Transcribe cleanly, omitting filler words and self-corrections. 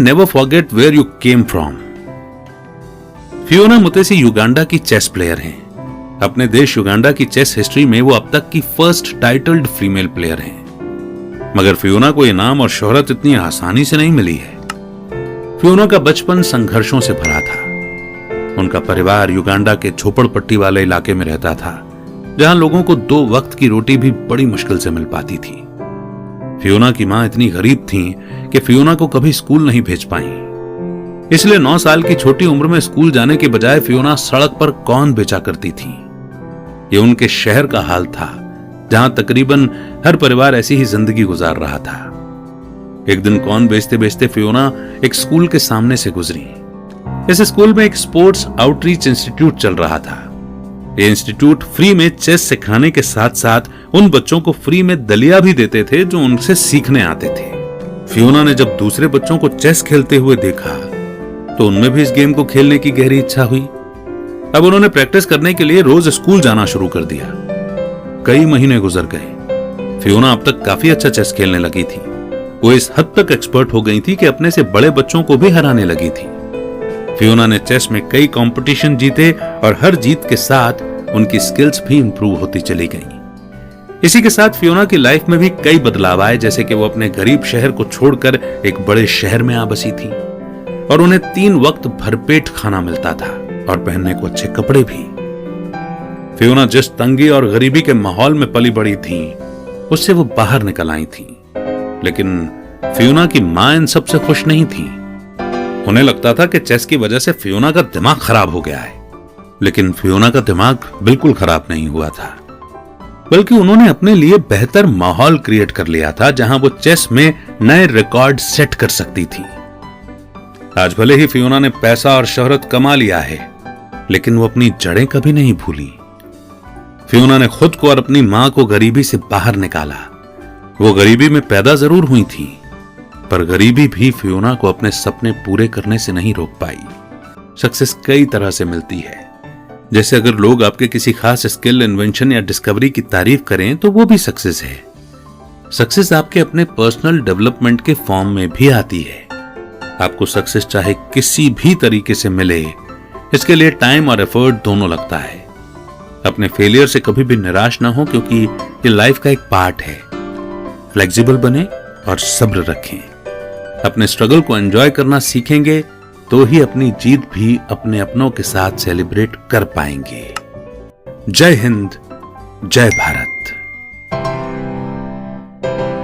Never forget where you came from. Fiona Mutesi Uganda की chess player हैं। अपने देश युगांडा की चेस हिस्ट्री में वो अब तक की फर्स्ट टाइटल्ड फीमेल प्लेयर हैं। मगर फियोना को ये नाम और शोहरत इतनी आसानी से नहीं मिली है। फियोना का बचपन संघर्षों से भरा था। उनका परिवार युगांडा के झोपड़पट्टी वाले इलाके में रहता था, जहां लोगों को 2 वक्त की रोटी भी बड़ी मुश्किल से मिल पाती थी। फियोना की मां इतनी गरीब थीं कि फियोना को कभी स्कूल नहीं भेज पाई। इसलिए 9 साल की छोटी उम्र में स्कूल जाने के बजाय फियोना सड़क पर कॉर्न बेचा करती थी। ये उनके शहर का हाल था, जहां तकरीबन हर परिवार ऐसी ही जिंदगी गुजार रहा था। एक दिन कॉर्न बेचते बेचते फियोना एक स्कूल के सामने से गुजरी। इस स्कूल में एक स्पोर्ट्स आउटरीच इंस्टीट्यूट चल रहा था। ये इंस्टीट्यूट फ्री में चेस सिखाने के साथ साथ उन बच्चों को फ्री में दलिया भी देते थे जो उनसे सीखने आते थे। फियोना ने जब दूसरे बच्चों को चेस खेलते हुए देखा तो उनमें भी इस गेम को खेलने की गहरी इच्छा हुई। अब उन्होंने प्रैक्टिस करने के लिए रोज स्कूल जाना शुरू कर दिया। कई महीने गुजर गए। फियोना अब तक काफी अच्छा चेस खेलने लगी थी। वो इस हद तक एक्सपर्ट हो गई थी कि अपने से बड़े बच्चों को भी हराने लगी थी। फियोना ने चेस में कई कंपटीशन जीते और हर जीत के साथ उनकी स्किल्स भी इंप्रूव होती चली गईं। इसी के साथ फियोना की लाइफ में भी कई बदलाव आए, जैसे कि वो अपने गरीब शहर को छोड़कर एक बड़े शहर में आ बसी थी और उन्हें 3 वक्त भरपेट खाना मिलता था और पहनने को अच्छे कपड़े भी। फियोना जिस तंगी और गरीबी के माहौल में पली बड़ी थी, उससे वो बाहर निकल आई थी। लेकिन फियोना की मां इन सबसे खुश नहीं थी। उन्हें लगता था कि चेस की वजह से फियोना का दिमाग खराब हो गया है। लेकिन फियोना का दिमाग बिल्कुल खराब नहीं हुआ था, बल्कि उन्होंने अपने लिए बेहतर माहौल क्रिएट कर लिया था, जहां वो चेस में नए रिकॉर्ड सेट कर सकती थी। आज भले ही फियोना ने पैसा और शोहरत कमा लिया है, लेकिन वो अपनी जड़ें कभी नहीं भूली। फियोना ने खुद को और अपनी मां को गरीबी से बाहर निकाला। वो गरीबी में पैदा जरूर हुई थी, पर गरीबी भी फियोना को अपने सपने पूरे करने से नहीं रोक पाई। सक्सेस कई तरह से मिलती है। जैसे अगर लोग आपके किसी खास स्किल, इन्वेंशन या डिस्कवरी की तारीफ करें तो वो भी सक्सेस है। सक्सेस आपके अपने पर्सनल डेवलपमेंट के फॉर्म में भी आती है। आपको सक्सेस चाहे किसी भी तरीके से मिले, इसके लिए टाइम और एफर्ट दोनों लगता है। अपने फेलियर से कभी भी निराश ना हो, क्योंकि ये लाइफ का एक पार्ट है। फ्लेक्सिबल बने और सब्र रखें। अपने स्ट्रगल को एंजॉय करना सीखेंगे तो ही अपनी जीत भी अपने अपनों के साथ सेलिब्रेट कर पाएंगे। जय हिंद, जय भारत।